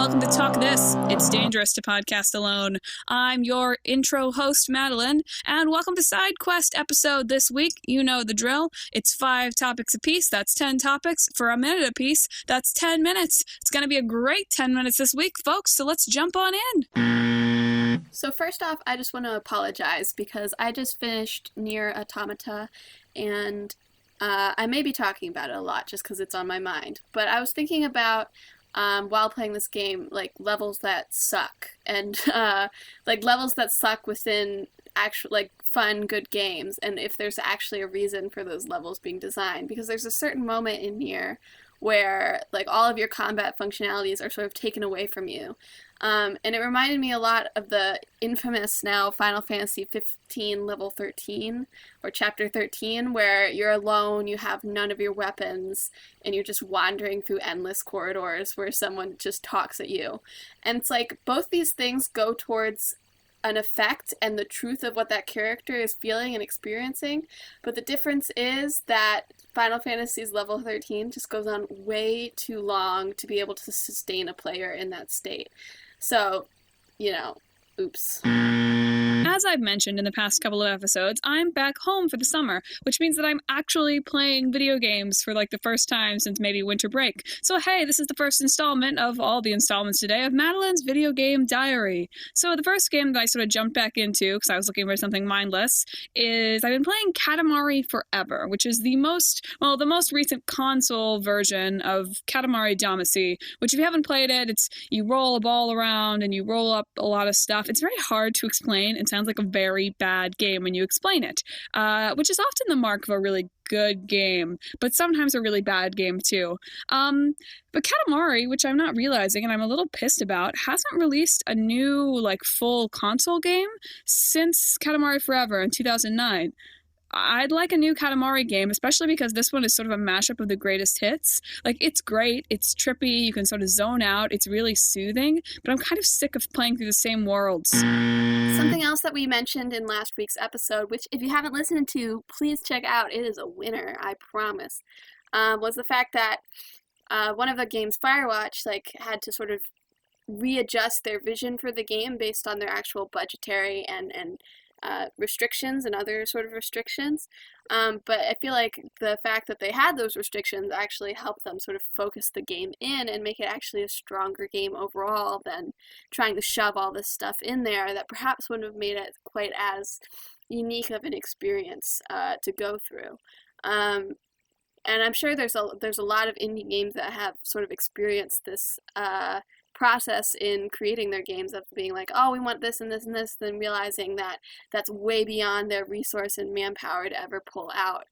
welcome to Talk This. It's dangerous to podcast alone. I'm your intro host, Madelyn, and welcome to Side Quest episode this week. You know the drill. It's 5 topics apiece. That's 10 topics for a minute apiece. That's 10 minutes. It's going to be a great 10 minutes this week, folks, so let's jump on in. So first off, I just want to apologize because I just finished Nier Automata, and I may be talking about it a lot just because it's on my mind. But I was thinking about while playing this game, like levels that suck, and like levels that suck within actual like fun, good games, and if there's actually a reason for those levels being designed, because there's a certain moment in Nier where like all of your combat functionalities are sort of taken away from you. And it reminded me a lot of the infamous now Final Fantasy 15 level 13 or chapter 13, where you're alone, you have none of your weapons, and you're just wandering through endless corridors where someone just talks at you. And it's like both these things go towards an effect and the truth of what that character is feeling and experiencing, but the difference is that Final Fantasy's level 13 just goes on way too long to be able to sustain a player in that state. So, you know, oops. As I've mentioned in the past couple of episodes, I'm back home for the summer, which means that I'm actually playing video games for like the first time since maybe winter break. So hey, this is the first installment of all the installments today of Madelyn's Video Game Diary. So the first game that I sort of jumped back into, because I was looking for something mindless, is I've been playing Katamari Forever, which is the most recent console version of Katamari Damacy, which if you haven't played it, it's you roll a ball around and you roll up a lot of stuff. It's very hard to explain. It sounds like a very bad game when you explain it, which is often the mark of a really good game, but sometimes a really bad game too. But Katamari, which I'm not realizing and I'm a little pissed about, hasn't released a new like full console game since Katamari Forever in 2009. I'd like a new Katamari game, especially because this one is sort of a mashup of the greatest hits. Like, it's great, it's trippy, you can sort of zone out, it's really soothing, but I'm kind of sick of playing through the same worlds. Something else that we mentioned in last week's episode, which if you haven't listened to, please check out, it is a winner, I promise, was the fact that one of the games, Firewatch, like, had to sort of readjust their vision for the game based on their actual budgetary and restrictions and other sort of restrictions. But I feel like the fact that they had those restrictions actually helped them sort of focus the game in and make it actually a stronger game overall than trying to shove all this stuff in there that perhaps wouldn't have made it quite as unique of an experience to go through. And I'm sure there's a lot of indie games that have sort of experienced this process in creating their games of being like, oh, we want this and this and this, then realizing that that's way beyond their resource and manpower to ever pull out.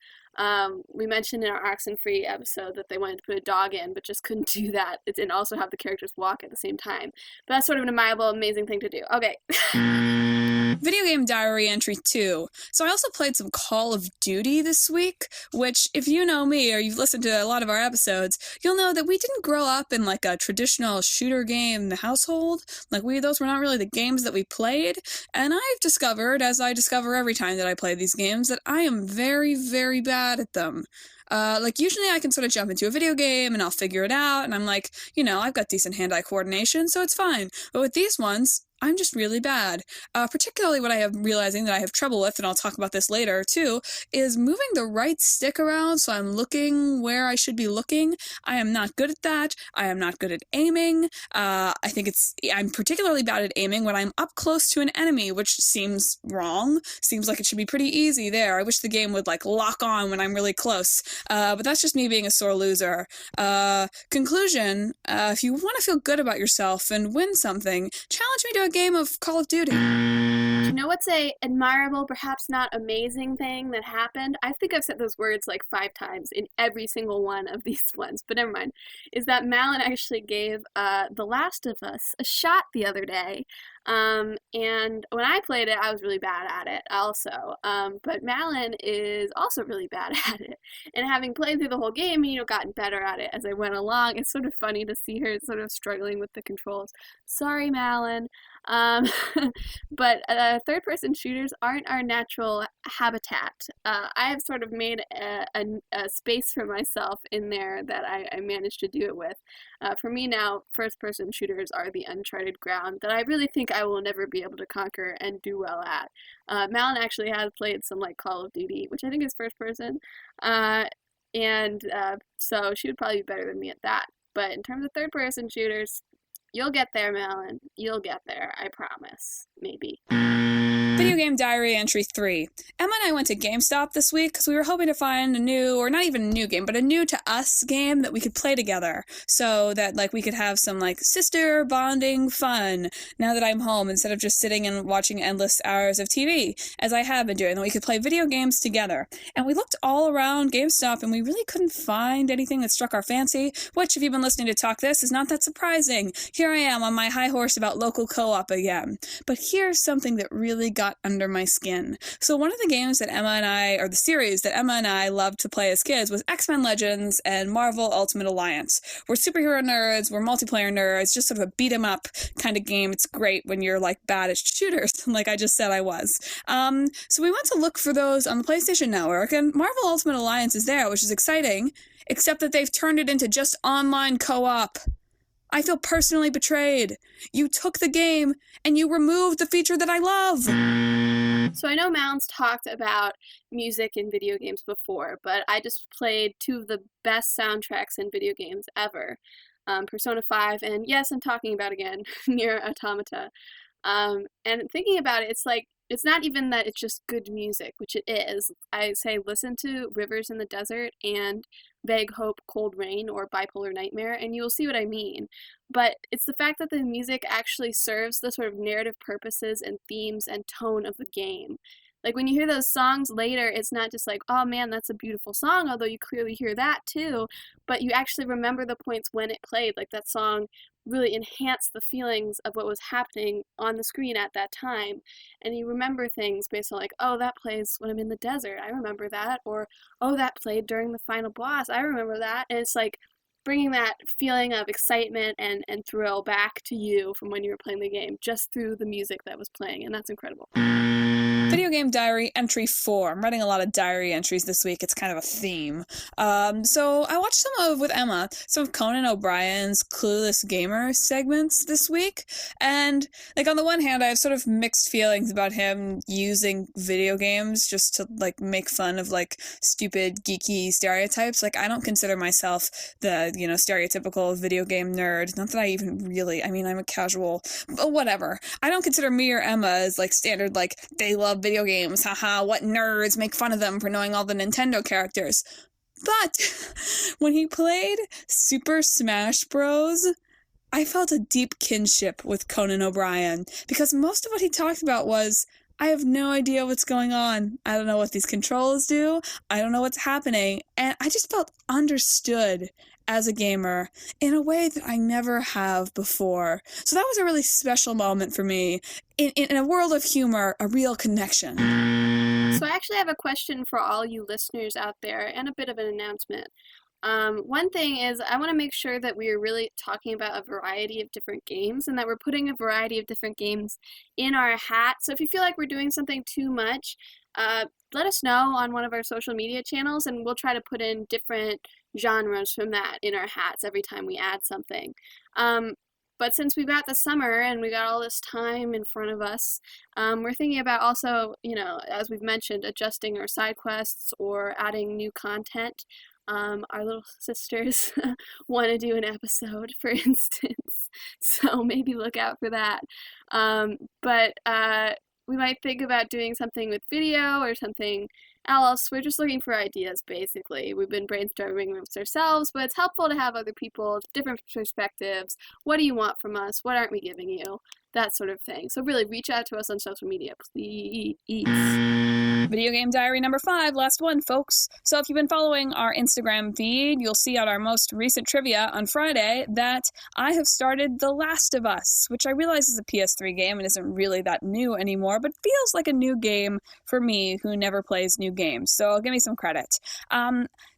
We mentioned in our Oxenfree episode that they wanted to put a dog in, but just couldn't do that and also have the characters walk at the same time. But that's sort of an admirable, amazing thing to do. Okay. Video Game Diary entry 2. So I also played some Call of Duty this week, which, if you know me or you've listened to a lot of our episodes, you'll know that we didn't grow up in like a traditional shooter game household. Like those were not really the games that we played. And I've discovered, as I discover every time that I play these games, that I am very, very bad at them. Like, usually I can sort of jump into a video game and I'll figure it out, and I'm like, you know, I've got decent hand-eye coordination, so it's fine. But with these ones, I'm just really bad. Particularly what I am realizing that I have trouble with, and I'll talk about this later too, is moving the right stick around so I'm looking where I should be looking. I am not good at that. I am not good at aiming. I'm particularly bad at aiming when I'm up close to an enemy, which seems wrong. Seems like it should be pretty easy there. I wish the game would like lock on when I'm really close. But that's just me being a sore loser. Conclusion, if you want to feel good about yourself and win something, challenge me to a game of Call of Duty. You know what's a admirable, perhaps not amazing thing that happened? I think I've said those words like 5 times in every single one of these ones, but never mind. Is that Madelyn actually gave The Last of Us a shot the other day. And when I played it, I was really bad at it also. But Madeline is also really bad at it. And having played through the whole game, gotten better at it as I went along, it's sort of funny to see her sort of struggling with the controls. Sorry, Madeline. Um, but third-person shooters aren't our natural habitat. I have sort of made a space for myself in there that I managed to do it with. For me now, first-person shooters are the uncharted ground that I really think I will never be able to conquer and do well at. Malin actually has played some like Call of Duty, which I think is first-person, and so she would probably be better than me at that. But in terms of third-person shooters, you'll get there, Malin. You'll get there, I promise. Maybe. Video Game Diary Entry 3. Emma and I went to GameStop this week because we were hoping to find a new, or not even a new game, but a new to us game that we could play together so that like we could have some like sister bonding fun now that I'm home instead of just sitting and watching endless hours of TV as I have been doing, that we could play video games together. And we looked all around GameStop and we really couldn't find anything that struck our fancy, which if you've been listening to Talk This is not that surprising. Here I am on my high horse about local co-op again. But here's something that really got under my skin. So one of the games that Emma and I, or the series that Emma and I loved to play as kids was X-Men Legends and Marvel Ultimate Alliance. We're superhero nerds, we're multiplayer nerds, just sort of a beat 'em up kind of game. It's great when you're like bad at shooters, like I just said I was. So we went to look for those on the PlayStation Network, and Marvel Ultimate Alliance is there, which is exciting, except that they've turned it into just online co-op. I feel personally betrayed. You took the game, and you removed the feature that I love. So I know Mounds talked about music in video games before, but I just played two of the best soundtracks in video games ever. Persona 5, and yes, I'm talking about again, Nier Automata. And thinking about it, it's like, it's not even that it's just good music, which it is. I say listen to Rivers in the Desert and Vague Hope, Cold Rain, or Bipolar Nightmare, and you will see what I mean. But it's the fact that the music actually serves the sort of narrative purposes and themes and tone of the game. Like when you hear those songs later, it's not just like, oh man, that's a beautiful song, although you clearly hear that too, but you actually remember the points when it played. Like that song really enhanced the feelings of what was happening on the screen at that time. And you remember things based on like, oh, that plays when I'm in the desert, I remember that. Or, oh, that played during the final boss, I remember that. And it's like bringing that feeling of excitement and thrill back to you from when you were playing the game just through the music that was playing, and that's incredible. Video Game Diary Entry 4. I'm writing a lot of diary entries this week. It's kind of a theme. So I watched with Emma, some of Conan O'Brien's Clueless Gamer segments this week. And, like, on the one hand, I have sort of mixed feelings about him using video games just to, like, make fun of, like, stupid, geeky stereotypes. Like, I don't consider myself the, stereotypical video game nerd. Not that I even really, I'm a casual, but whatever. I don't consider me or Emma as, like, standard, like, they love video games, haha, what nerds, make fun of them for knowing all the Nintendo characters. But when he played Super Smash Bros., I felt a deep kinship with Conan O'Brien, because most of what he talked about was, I have no idea what's going on. I don't know what these controls do. I don't know what's happening. And I just felt understood as a gamer in a way that I never have before. So that was a really special moment for me. In a world of humor, a real connection. So I actually have a question for all you listeners out there and a bit of an announcement. One thing is I want to make sure that we are really talking about a variety of different games and that we're putting a variety of different games in our hat. So if you feel like we're doing something too much, let us know on one of our social media channels and we'll try to put in different genres from that in our hats every time we add something. But since we've got the summer and we got all this time in front of us, we're thinking about also, as we've mentioned, adjusting our side quests or adding new content. Our little sisters want to do an episode, for instance, so maybe look out for that. But we might think about doing something with video or something else. We're just looking for ideas, basically. We've been brainstorming amongst ourselves, but it's helpful to have other people, different perspectives. What do you want from us? What aren't we giving you? that sort of thing. So really reach out to us on social media, please. Video Game Diary number 5, last one, folks. So if you've been following our Instagram feed, you'll see on our most recent trivia on Friday that I have started The Last of Us, which I realize is a PS3 game and isn't really that new anymore, but feels like a new game for me who never plays new games. So give me some credit.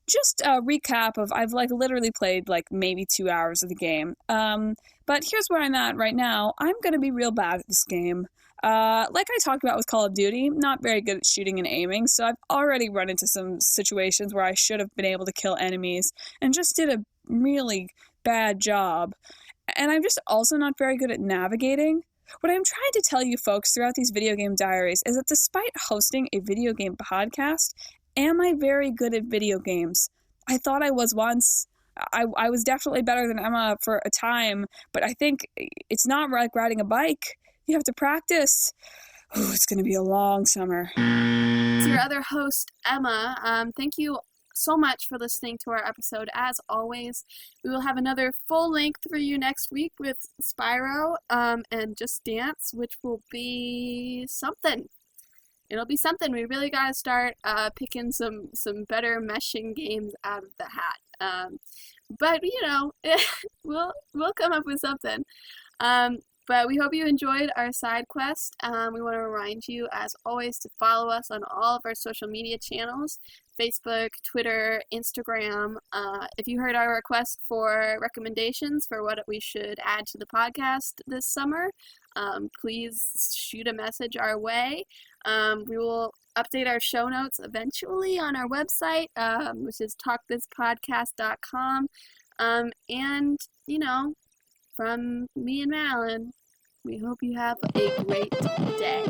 Just a recap of, I've literally played maybe 2 hours of the game. But here's where I'm at right now. I'm going to be real bad at this game. Like I talked about with Call of Duty, not very good at shooting and aiming, so I've already run into some situations where I should have been able to kill enemies and just did a really bad job. And I'm just also not very good at navigating. What I'm trying to tell you folks throughout these video game diaries is that despite hosting a video game podcast, am I very good at video games? I thought I was once. I was definitely better than Emma for a time, but I think it's not like riding a bike. You have to practice. Oh, it's going to be a long summer. It's your other host, Emma. Thank you so much for listening to our episode. As always, we will have another full length for you next week with Spyro and Just Dance, which will be something. It'll be something. We really got to start picking some better meshing games out of the hat. But we'll come up with something. But we hope you enjoyed our side quest. We want to remind you, as always, to follow us on all of our social media channels: Facebook, Twitter, Instagram. If you heard our request for recommendations for what we should add to the podcast this summer, please shoot a message our way. We will update our show notes eventually on our website, which is talkthispodcast.com. And, from me and Madelyn, we hope you have a great day.